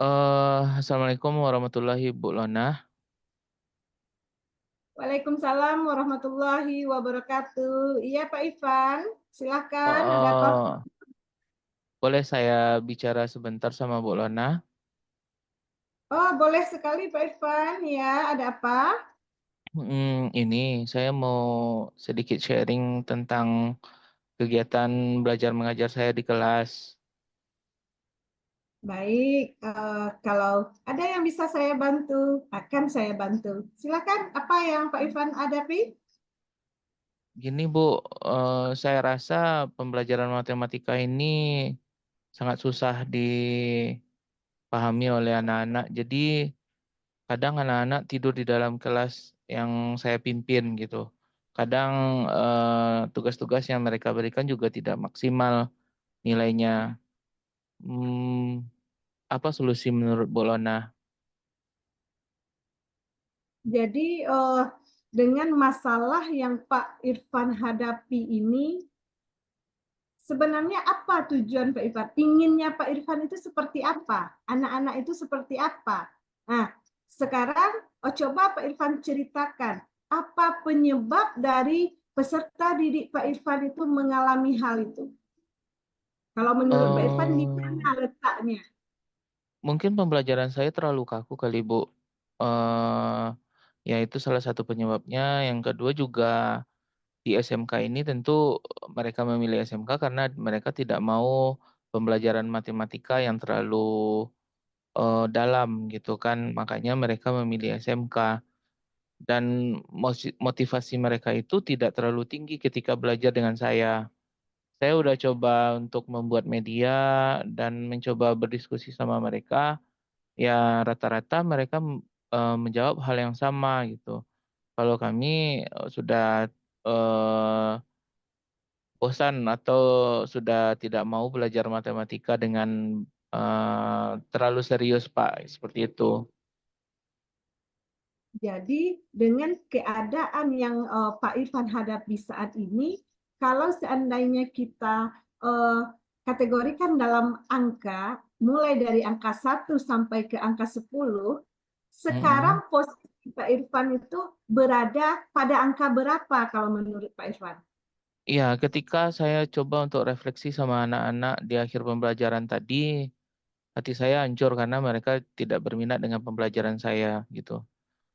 Assalamualaikum warahmatullahi Bu Lona. Waalaikumsalam warahmatullahi wabarakatuh. Iya Pak Ivan, silakan. Ada apa? Eh, Boleh saya bicara sebentar sama Bu Lona? Oh, boleh sekali Pak Ivan. Ya, ada apa? Ini saya mau sedikit sharing tentang kegiatan belajar mengajar saya di kelas. Baik, kalau ada yang bisa saya bantu, akan saya bantu. Silakan, apa yang Pak Ivan hadapi? Gini Bu, saya rasa pembelajaran matematika ini sangat susah dipahami oleh anak-anak. Jadi kadang anak-anak tidur di dalam kelas yang saya pimpin gitu. Kadang tugas-tugas yang mereka berikan juga tidak maksimal nilainya. Hmm, apa solusi menurut Bolona? Jadi, dengan masalah yang Pak Irfan hadapi ini, sebenarnya apa tujuan Pak Irfan? Inginnya Pak Irfan itu seperti apa? Anak-anak itu seperti apa? Nah, sekarang coba Pak Irfan ceritakan apa penyebab dari peserta didik Pak Irfan itu mengalami hal itu. Kalau menurut Pak Irfan di eh mana letaknya? Mungkin pembelajaran saya terlalu kaku kali, Bu. eh Ya itu salah satu penyebabnya. Yang kedua juga di SMK ini tentu mereka memilih SMK karena mereka tidak mau pembelajaran matematika yang terlalu dalam gitu kan. Makanya mereka memilih SMK. Dan motivasi mereka itu tidak terlalu tinggi ketika belajar dengan saya. Saya udah coba untuk membuat media dan mencoba berdiskusi sama mereka. Ya rata-rata mereka menjawab hal yang sama gitu. Kalau kami sudah eh, bosan atau sudah tidak mau belajar matematika dengan terlalu serius, Pak, seperti itu. Jadi dengan keadaan yang Pak Irfan hadapi saat ini, kalau seandainya kita uh, kategorikan dalam angka, mulai dari angka 1 sampai ke angka 10, Mm-mm. sekarang posisi Pak Irfan itu berada pada angka berapa kalau menurut Pak Irfan? Ya, ketika saya coba untuk refleksi sama anak-anak di akhir pembelajaran tadi, hati saya hancur karena mereka tidak berminat dengan pembelajaran saya gitu.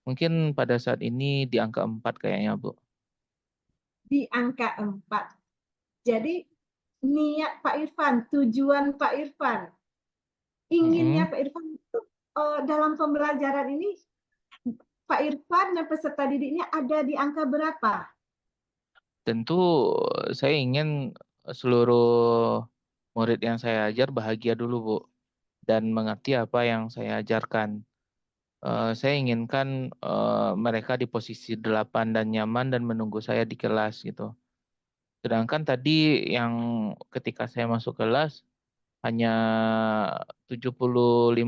Mungkin pada saat ini di angka 4 kayaknya, Bu. Di angka 4. Jadi niat Pak Irfan, tujuan Pak Irfan, inginnya Mm-mm. Pak Irfan itu dalam pembelajaran ini Pak Irfan dan peserta didiknya ada di angka berapa? Tentu saya ingin seluruh murid yang saya ajar bahagia dulu, Bu, dan mengerti apa yang saya ajarkan. Saya inginkan mereka di posisi 8 dan nyaman dan menunggu saya di kelas gitu. Sedangkan tadi yang ketika saya masuk kelas hanya 75%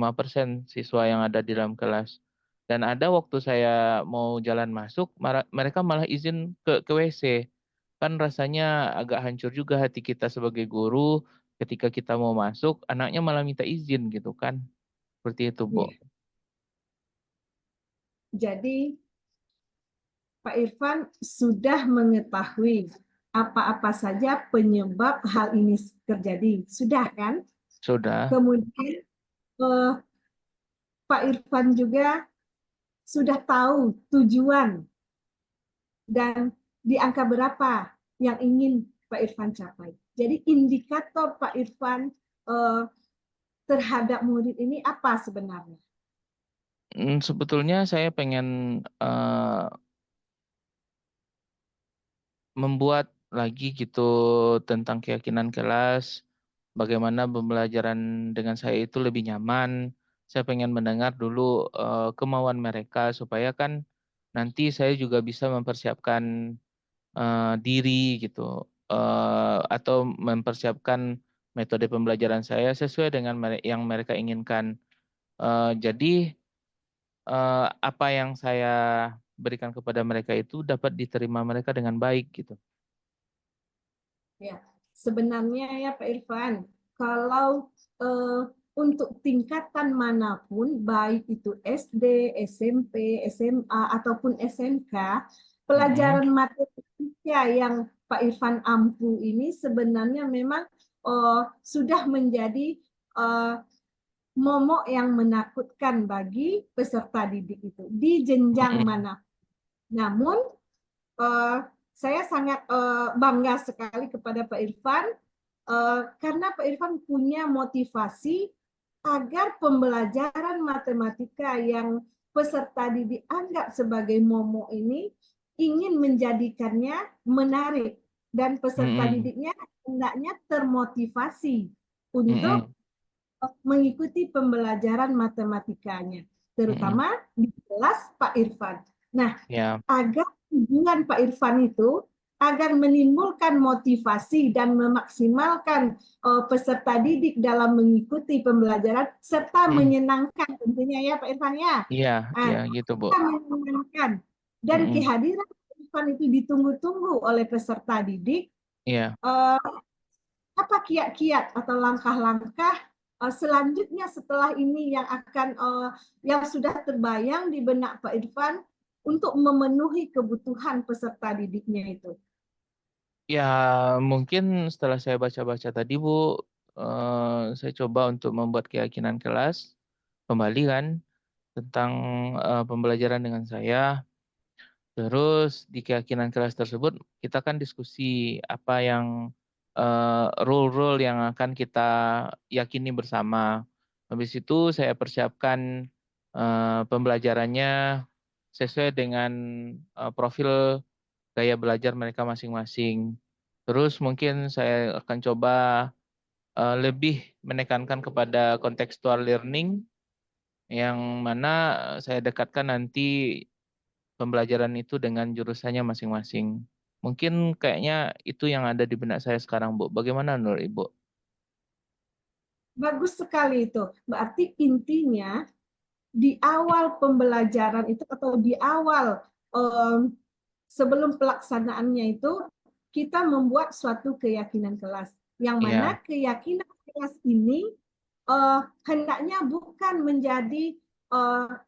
siswa yang ada di dalam kelas. Dan ada waktu saya mau jalan masuk, mereka malah izin ke WC. Kan rasanya agak hancur juga hati kita sebagai guru ketika kita mau masuk, anaknya malah minta izin gitu kan. Seperti itu, Bu. Ya, jadi Pak Irfan sudah mengetahui apa-apa saja penyebab hal ini terjadi. Sudah kan? Sudah. Kemudian eh, Pak Irfan juga sudah tahu tujuan dan di angka berapa yang ingin Pak Irfan capai. Jadi indikator Pak Irfan eh, terhadap murid ini apa sebenarnya? Sebetulnya saya pengen eh, membuat lagi gitu tentang keyakinan kelas, bagaimana pembelajaran dengan saya itu lebih nyaman. Saya pengen mendengar dulu kemauan mereka supaya kan nanti saya juga bisa mempersiapkan diri gitu, atau mempersiapkan metode pembelajaran saya sesuai dengan yang mereka inginkan. Jadi apa yang saya berikan kepada mereka itu dapat diterima mereka dengan baik gitu. Ya, sebenarnya ya Pak Irfan, kalau eh, untuk tingkatan manapun, baik itu SD, SMP, SMA, ataupun SMK, Mm-mm. pelajaran matematika yang Pak Irfan ampu ini sebenarnya memang sudah menjadi uh, momok yang menakutkan bagi peserta didik itu di jenjang Mm-mm. mana. Namun uh, saya sangat bangga sekali kepada Pak Irfan karena Pak Irfan punya motivasi agar pembelajaran matematika yang peserta didik anggap sebagai momok ini ingin menjadikannya menarik dan peserta Mm-mm. didiknya hendaknya termotivasi untuk Mm-mm. mengikuti pembelajaran matematikanya, Mm-mm. terutama di kelas Pak Irfan. Nah, Ya. agar tujuan Pak Irfan itu agar menimbulkan motivasi dan memaksimalkan peserta didik dalam mengikuti pembelajaran serta Mm. menyenangkan tentunya ya Pak Irfan ya. Iya, Nah, iya gitu, Bu. menyenangkan dan Mm-mm. kehadiran Pak Irfan itu ditunggu-tunggu oleh peserta didik. Iya. Eh, apa kiat-kiat atau langkah-langkah selanjutnya setelah ini yang akan yang sudah terbayang di benak Pak Irfan untuk memenuhi kebutuhan peserta didiknya itu? Ya, mungkin setelah saya baca-baca tadi, Bu, saya coba untuk membuat keyakinan kelas kembali kan tentang pembelajaran dengan saya. Terus di keyakinan kelas tersebut kita kan diskusi apa yang rule-rule yang akan kita yakini bersama. Habis itu saya persiapkan pembelajarannya sesuai dengan profil gaya belajar mereka masing-masing. Terus mungkin saya akan coba lebih menekankan kepada contextual learning yang mana saya dekatkan nanti pembelajaran itu dengan jurusannya masing-masing. Mungkin kayaknya itu yang ada di benak saya sekarang, Bu. Bagaimana menurut Ibu? Bagus sekali itu. Berarti intinya di awal pembelajaran itu atau di awal um, sebelum pelaksanaannya itu kita membuat suatu keyakinan kelas. Yang mana Iya. keyakinan kelas ini hendaknya bukan menjadi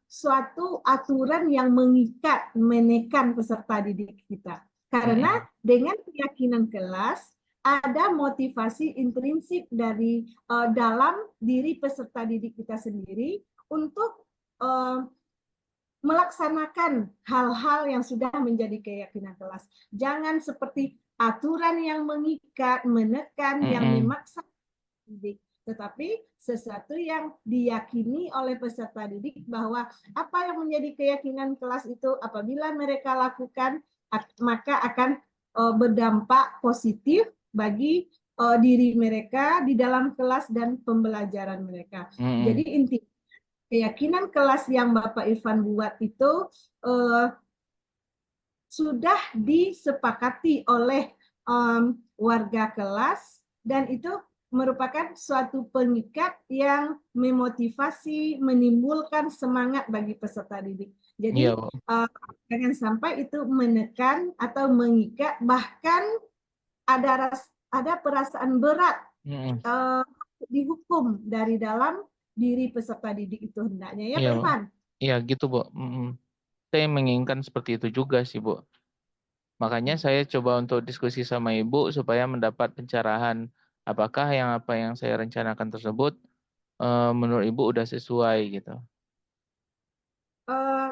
suatu aturan yang mengikat, menekan peserta didik kita. Karena Mm-mm. dengan keyakinan kelas, ada motivasi intrinsik dari dalam diri peserta didik kita sendiri untuk uh, melaksanakan hal-hal yang sudah menjadi keyakinan kelas. Jangan seperti aturan yang mengikat, menekan, yang Mm-mm. memaksa didik, tetapi sesuatu yang diyakini oleh peserta didik bahwa apa yang menjadi keyakinan kelas itu apabila mereka lakukan maka akan berdampak positif bagi diri mereka di dalam kelas dan pembelajaran mereka. Jadi Mm-mm. inti keyakinan kelas yang Bapak Irfan buat itu uh, sudah disepakati oleh warga kelas dan itu merupakan suatu pengikat yang memotivasi, menimbulkan semangat bagi peserta didik. Iya, Jadi Bu. jangan sampai itu menekan atau mengikat, bahkan ada perasaan berat Mm-mm. uh, dihukum dari dalam diri peserta didik itu hendaknya ya Iya, Pak Bu. Irfan. Iya, gitu, Bu. Mm-mm. Saya menginginkan seperti itu juga sih, Bu. Makanya saya coba untuk diskusi sama Ibu supaya mendapat pencerahan apakah apa yang saya rencanakan tersebut menurut Ibu udah sesuai gitu. eh,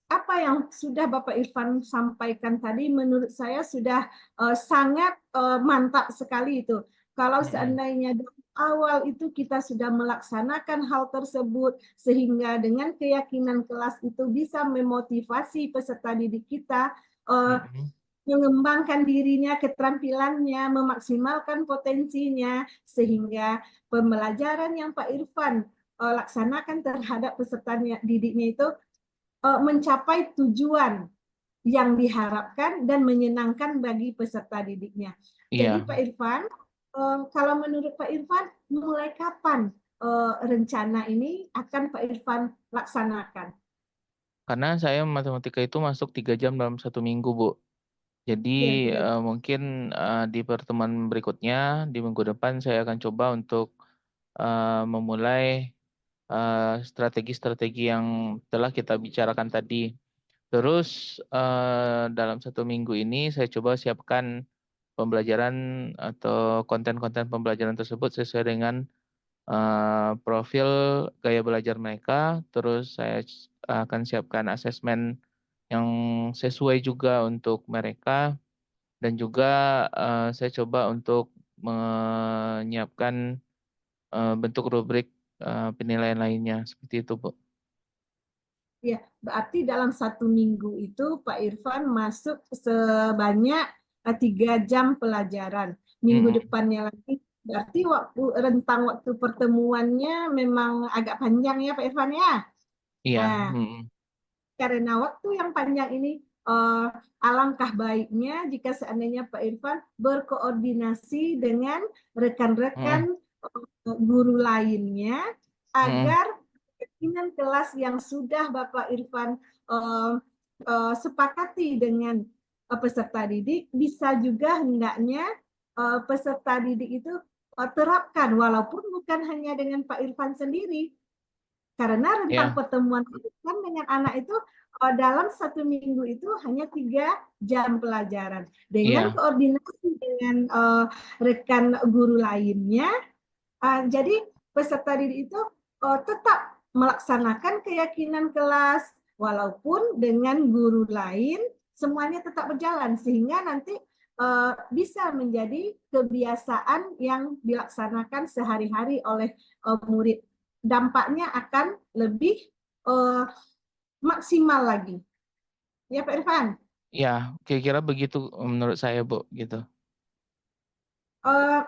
apa yang sudah Bapak Irfan sampaikan tadi menurut saya sudah sangat mantap sekali itu. Kalau Mm-mm. seandainya dari awal itu kita sudah melaksanakan hal tersebut sehingga dengan keyakinan kelas itu bisa memotivasi peserta didik kita eh, Mm-mm. mengembangkan dirinya, keterampilannya, memaksimalkan potensinya sehingga pembelajaran yang Pak Irfan laksanakan terhadap peserta didiknya itu mencapai tujuan yang diharapkan dan menyenangkan bagi peserta didiknya. Jadi Iya, Pak Irfan, kalau menurut Pak Irfan, mulai kapan rencana ini akan Pak Irfan laksanakan? karena saya matematika itu masuk 3 jam dalam 1 minggu, Bu. Jadi Iya, 3 mungkin di pertemuan berikutnya di minggu depan saya akan coba untuk memulai strategi-strategi yang telah kita bicarakan tadi. Terus dalam 1 minggu ini saya coba siapkan pembelajaran atau konten-konten pembelajaran tersebut sesuai dengan profil gaya belajar mereka. Terus saya akan siapkan asesmen yang sesuai juga untuk mereka, dan juga saya coba untuk menyiapkan bentuk rubrik penilaian lainnya seperti itu, Bu. Ya, berarti dalam 1 minggu itu Pak Irfan masuk sebanyak 3 jam pelajaran. Minggu Mm-mm. depannya lagi, berarti rentang waktu pertemuannya memang agak panjang ya Pak Irfan ya. Iya. Nah, Mm-mm. karena waktu yang panjang ini, alangkah baiknya jika seandainya Pak Irfan berkoordinasi dengan Mm-mm. rekan-rekan guru lainnya Mm-mm. agar keinginan kelas yang sudah Bapak Irfan sepakati dengan peserta didik bisa juga hendaknya peserta didik itu terapkan walaupun bukan hanya dengan Pak Irfan sendiri, karena rentang Iya. pertemuan kan dengan anak itu dalam 1 minggu itu hanya 3 jam pelajaran. Dengan Iya. koordinasi dengan rekan guru lainnya, jadi peserta didik itu tetap melaksanakan keyakinan kelas, walaupun dengan guru lain semuanya tetap berjalan sehingga nanti bisa menjadi kebiasaan yang dilaksanakan sehari-hari oleh murid. Dampaknya akan lebih uh, maksimal lagi. Ya Pak Irfan, Ya, kira-kira begitu menurut saya, Bu, gitu. uh,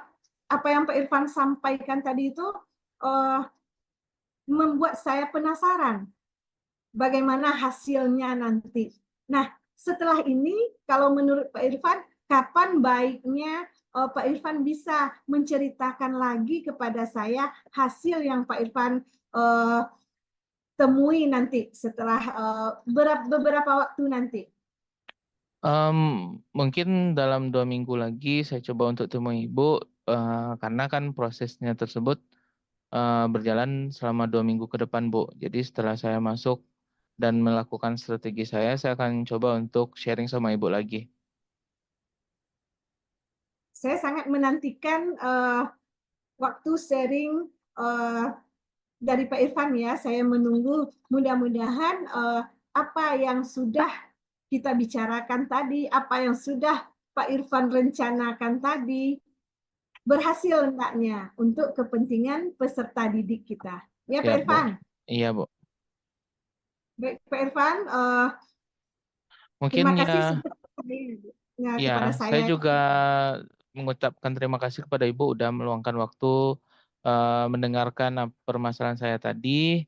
apa yang Pak Irfan sampaikan tadi itu uh, membuat saya penasaran bagaimana hasilnya nanti. Nah, setelah ini kalau menurut Pak Irfan, kapan baiknya Pak Irfan bisa menceritakan lagi kepada saya hasil yang Pak Irfan temui nanti setelah beberapa waktu nanti? Mungkin dalam 2 minggu lagi saya coba untuk temui Ibu, karena kan prosesnya tersebut berjalan selama 2 minggu ke depan, Bu. Jadi setelah saya masuk dan melakukan strategi saya akan coba untuk sharing sama Ibu lagi. Saya sangat menantikan waktu sharing dari Pak Irfan ya. Saya menunggu, mudah-mudahan apa yang sudah kita bicarakan tadi, apa yang sudah Pak Irfan rencanakan tadi, berhasil hendaknya untuk kepentingan peserta didik kita. Ya Pak Siap, Bu. Irfan. Iya, Bu. Baik Pak Irfan, Mungkin terima kasih ya, sudah ya, kepada saya saya. juga mengucapkan terima kasih kepada Ibu udah meluangkan waktu mendengarkan permasalahan saya tadi.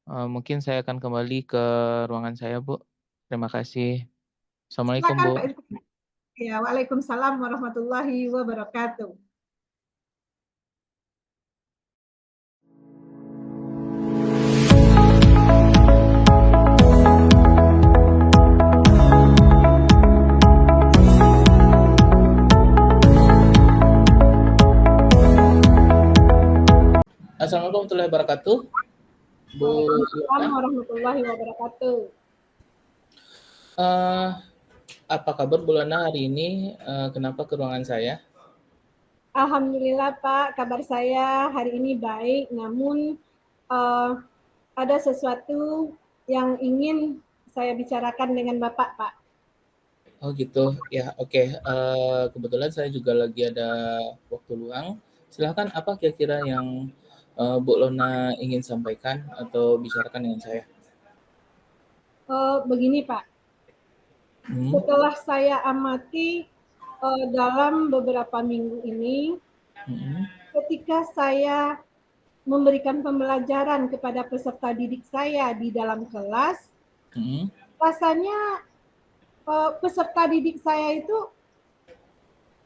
Mungkin saya akan kembali ke ruangan saya, Bu. Terima kasih. Assalamualaikum, Silakan Bu. Pak Irfan. Ya, Waalaikumsalam warahmatullahi wabarakatuh. Assalamualaikum warahmatullahi wabarakatuh, Bu Waalaikumsalam Yona. warahmatullahi wabarakatuh. Eh, apa kabar Bu Lana hari ini? Kenapa ke ruangan saya? Alhamdulillah Pak, kabar saya hari ini baik, namun ada sesuatu yang ingin saya bicarakan dengan Bapak, Pak. Oh gitu, ya oke. Kebetulan saya juga lagi ada waktu luang. Silahkan, apa kira-kira yang Bu Lona ingin sampaikan atau bicarakan dengan saya? Begini Pak, Hmm. setelah saya amati dalam beberapa minggu ini, Hmm. ketika saya memberikan pembelajaran kepada peserta didik saya di dalam kelas, Hmm. rasanya peserta didik saya itu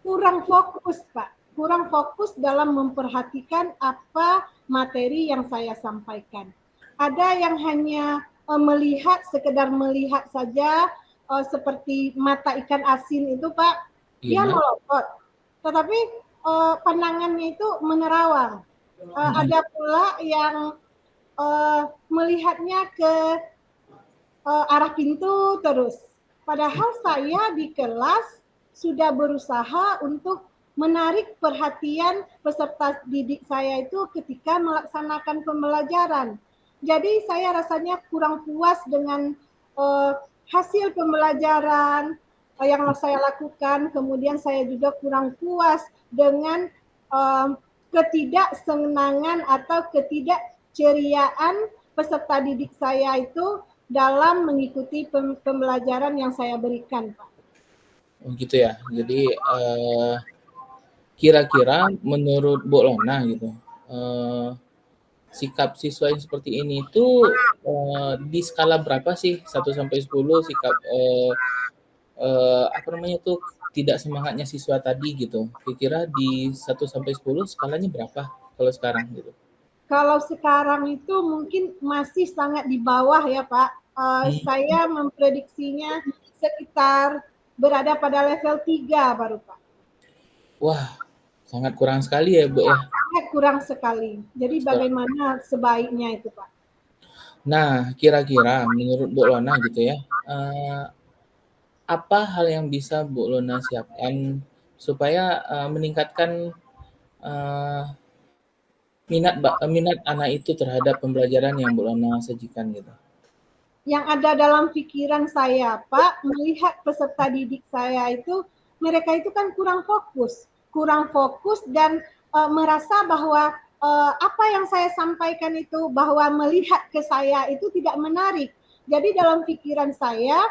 kurang fokus, Pak. Kurang fokus dalam memperhatikan apa materi yang saya sampaikan. Ada yang hanya melihat, sekedar melihat saja, seperti mata ikan asin itu, Pak. Dia Iya. melotot. Tetapi pandangannya itu menerawang. Ada pula yang melihatnya ke arah pintu terus. Padahal saya di kelas sudah berusaha untuk menarik perhatian peserta didik saya itu ketika melaksanakan pembelajaran. Jadi saya rasanya kurang puas dengan hasil pembelajaran yang saya lakukan. Kemudian saya juga kurang puas dengan ketidaksenangan atau ketidakceriaan peserta didik saya itu dalam mengikuti pembelajaran yang saya berikan, Pak. Oh gitu ya. Jadi kira-kira menurut Bu Lona gitu, sikap siswa yang seperti ini itu di skala berapa sih 1 sampai 10 sikap apa namanya tuh tidak semangatnya siswa tadi gitu. Kira-kira di 1 sampai 10 skalanya berapa kalau sekarang gitu? Kalau sekarang itu mungkin masih sangat di bawah ya Pak. Saya memprediksinya sekitar berada pada level 3 baru Pak. Wah, sangat kurang sekali ya Bu ya. Sangat kurang sekali. Jadi bagaimana sebaiknya itu Pak? Nah, kira-kira menurut Bu Lona gitu ya, apa hal yang bisa Bu Lona siapkan supaya meningkatkan uh, minat anak itu terhadap pembelajaran yang Bu Lona sajikan gitu? Yang ada dalam pikiran saya, Pak, melihat peserta didik saya itu, mereka itu kan kurang fokus dan merasa bahwa apa yang saya sampaikan itu bahwa melihat ke saya itu tidak menarik. Jadi dalam pikiran saya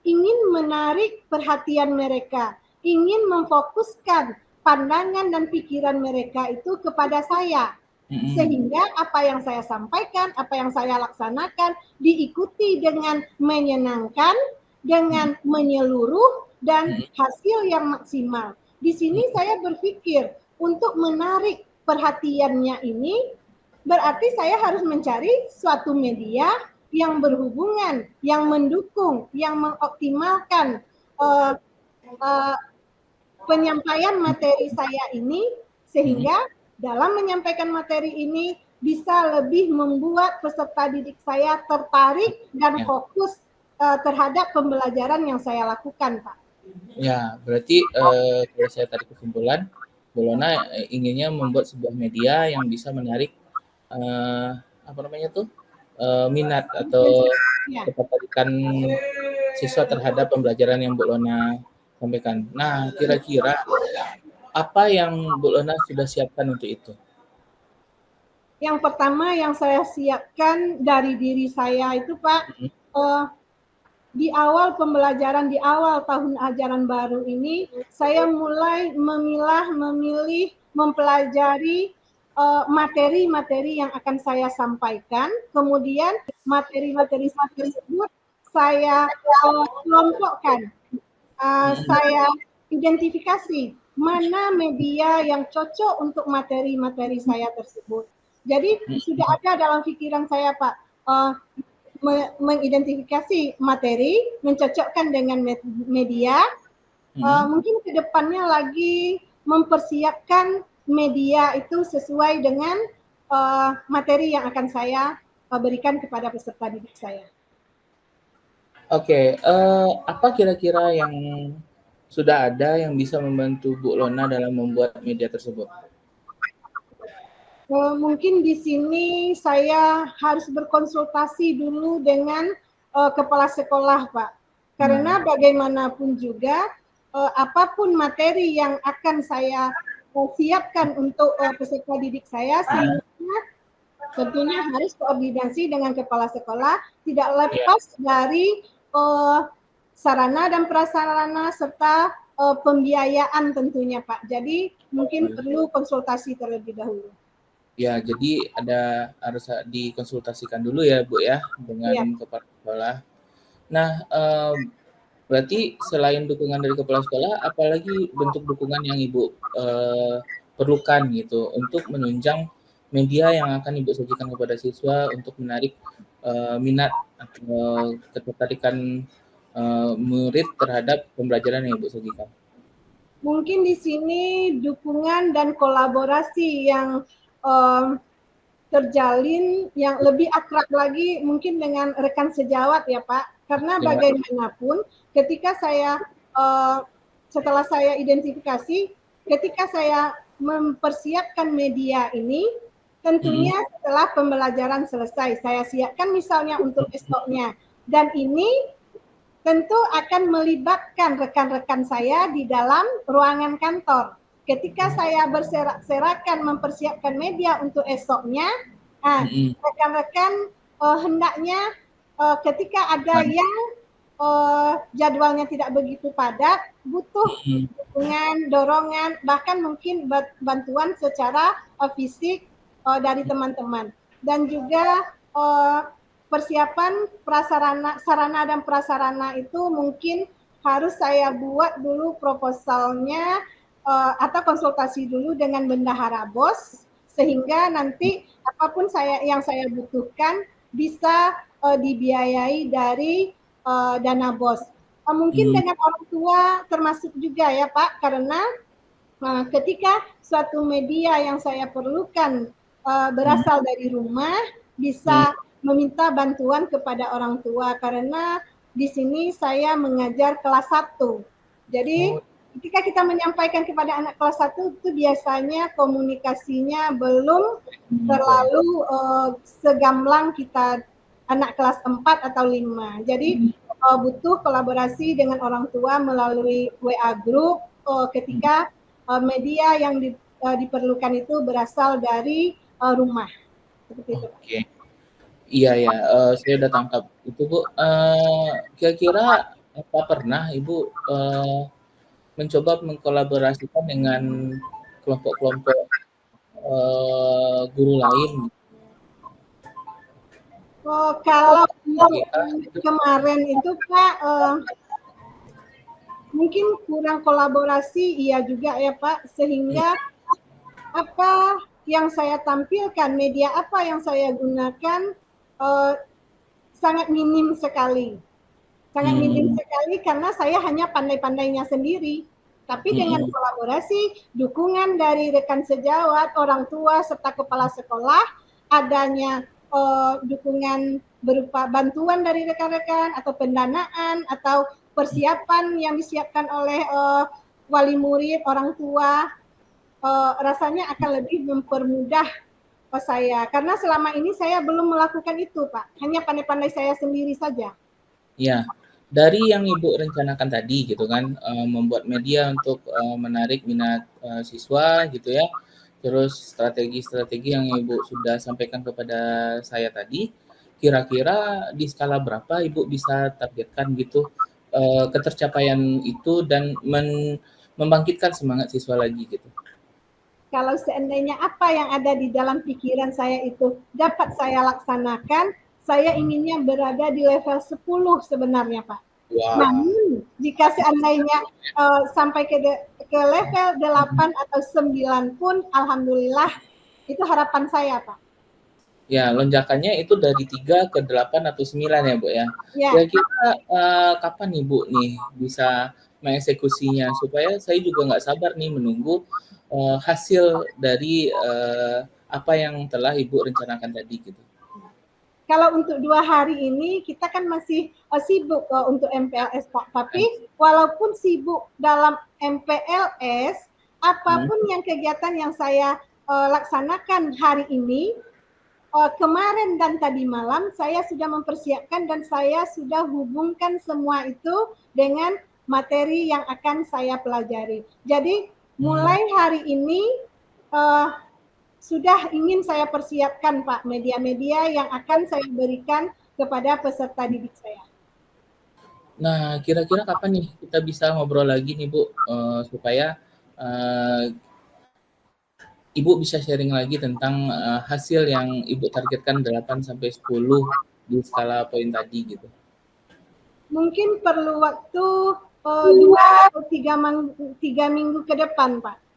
ingin menarik perhatian mereka, ingin memfokuskan pandangan dan pikiran mereka itu kepada saya sehingga apa yang saya sampaikan, apa yang saya laksanakan diikuti dengan menyenangkan, dengan menyeluruh dan hasil yang maksimal. Di sini saya berpikir untuk menarik perhatiannya ini berarti saya harus mencari suatu media yang berhubungan, yang mendukung, yang mengoptimalkan penyampaian materi saya ini sehingga dalam menyampaikan materi ini bisa lebih membuat peserta didik saya tertarik dan fokus terhadap pembelajaran yang saya lakukan, Pak. Ya, berarti kalau saya tarik kesimpulan, Bu Lona inginnya membuat sebuah media yang bisa menarik apa namanya tuh minat atau Ya. ketertarikan siswa terhadap pembelajaran yang Bu Lona sampaikan. Nah, kira-kira apa yang Bu Lona sudah siapkan untuk itu? Yang pertama yang saya siapkan dari diri saya itu Pak, di awal pembelajaran, di awal tahun ajaran baru ini, saya mulai memilih, mempelajari materi-materi yang akan saya sampaikan. Kemudian materi-materi tersebut saya kelompokkan, saya identifikasi mana media yang cocok untuk materi-materi saya tersebut. Jadi sudah ada dalam pikiran saya Pak, mengidentifikasi materi, mencocokkan dengan media, mungkin ke depannya lagi mempersiapkan media itu sesuai dengan materi yang akan saya berikan kepada peserta didik saya. Oke, apa kira-kira yang sudah ada yang bisa membantu Bu Lona dalam membuat media tersebut? Mungkin di sini saya harus berkonsultasi dulu dengan kepala sekolah, Pak. Karena bagaimanapun juga, apapun materi yang akan saya siapkan untuk peserta didik saya, tentunya harus koordinasi dengan kepala sekolah, tidak lepas dari sarana dan prasarana serta pembiayaan tentunya, Pak. Jadi mungkin perlu konsultasi terlebih dahulu. Ya, jadi harus dikonsultasikan dulu ya, Bu ya, dengan kepala sekolah. Nah, berarti selain dukungan dari kepala sekolah, apalagi bentuk dukungan yang Ibu perlukan gitu untuk menunjang media yang akan Ibu sajikan kepada siswa untuk menarik minat atau ketertarikan murid terhadap pembelajaran yang Ibu sajikan? Mungkin di sini dukungan dan kolaborasi yang terjalin yang lebih akrab lagi mungkin dengan rekan sejawat ya Pak, karena Ya. bagaimanapun ketika saya setelah saya identifikasi, ketika saya mempersiapkan media ini, tentunya setelah pembelajaran selesai, saya siapkan misalnya untuk esoknya, dan ini tentu akan melibatkan rekan-rekan saya di dalam ruangan kantor. Ketika saya berserak-serakan mempersiapkan media untuk esoknya, rekan-rekan hendaknya ketika ada yang jadwalnya tidak begitu padat, butuh dukungan, dorongan, bahkan mungkin bantuan secara fisik dari teman-teman. Dan juga persiapan sarana dan prasarana itu mungkin harus saya buat dulu proposalnya atau konsultasi dulu dengan bendahara BOS sehingga nanti apapun yang saya butuhkan bisa dibiayai dari dana BOS. Mungkin dengan orang tua termasuk juga ya Pak, karena ketika suatu media yang saya perlukan berasal dari rumah, bisa meminta bantuan kepada orang tua karena di sini saya mengajar kelas 1. Jadi ketika kita menyampaikan kepada anak kelas 1 itu biasanya komunikasinya belum terlalu segamblang kita anak kelas 4 atau 5. Jadi butuh kolaborasi dengan orang tua melalui WA group ketika media yang diperlukan itu berasal dari rumah. Seperti itu. Oke. Iya ya, saya udah tangkap itu Bu. Kira-kira apa pernah Ibu mencoba mengkolaborasikan dengan kelompok-kelompok guru lain? Kalau kemarin itu Pak, mungkin kurang kolaborasi, iya juga ya Pak, sehingga apa yang saya tampilkan, media apa yang saya gunakan sangat minim sekali. Sangat minim sekali karena saya hanya pandai-pandainya sendiri. Tapi dengan kolaborasi, dukungan dari rekan sejawat, orang tua, serta kepala sekolah, adanya dukungan berupa bantuan dari rekan-rekan atau pendanaan atau persiapan yang disiapkan oleh wali murid, orang tua, rasanya akan lebih mempermudah saya. Karena selama ini saya belum melakukan itu, Pak. Hanya pandai-pandai saya sendiri saja. Ya, dari yang Ibu rencanakan tadi gitu kan, membuat media untuk menarik minat siswa gitu ya, terus strategi-strategi yang Ibu sudah sampaikan kepada saya tadi, kira-kira di skala berapa Ibu bisa targetkan gitu ketercapaian itu dan membangkitkan semangat siswa lagi gitu? Kalau seandainya apa yang ada di dalam pikiran saya itu dapat saya laksanakan, saya inginnya berada di level 10 sebenarnya, Pak. Wah. Namun, jika seandainya sampai ke level 8 atau 9 pun, alhamdulillah, itu harapan saya, Pak. Ya, lonjakannya itu dari 3 ke 8 atau 9 ya, Bu, ya? Ya. Kira-kira kapan Ibu nih bisa mengeksekusinya? Supaya saya juga nggak sabar nih menunggu hasil dari apa yang telah Ibu rencanakan tadi gitu. Kalau untuk 2 hari ini kita kan masih sibuk untuk MPLS Pak. Tapi walaupun sibuk dalam MPLS, apapun yang kegiatan yang saya laksanakan hari ini, kemarin dan tadi malam saya sudah mempersiapkan dan saya sudah hubungkan semua itu dengan materi yang akan saya pelajari. Jadi mulai hari ini sudah ingin saya persiapkan Pak media-media yang akan saya berikan kepada peserta didik saya. Nah, kira-kira kapan nih kita bisa ngobrol lagi nih Bu, supaya Ibu bisa sharing lagi tentang hasil yang Ibu targetkan 8 sampai 10 di skala poin tadi gitu. Mungkin perlu waktu 2 atau 3 minggu ke depan, Pak.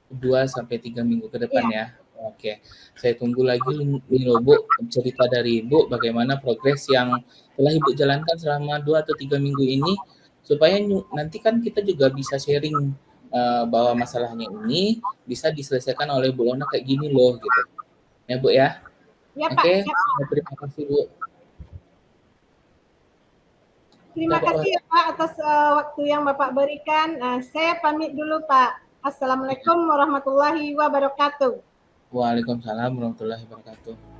2 sampai 3 minggu ke depan ya. Oke. Saya tunggu lagi nih loh Bu, cerita dari Ibu bagaimana progres yang telah Ibu jalankan selama 2 atau 3 minggu ini supaya nanti kan kita juga bisa sharing bahwa masalahnya ini bisa diselesaikan oleh Bu Lona kayak gini loh gitu. Ya Bu ya. Ya Pak. Oke, Ya. terima kasih Bu. Terima kasih ya Pak atas waktu yang Bapak berikan. Saya pamit dulu Pak. Assalamualaikum warahmatullahi wabarakatuh. Waalaikumsalam warahmatullahi wabarakatuh.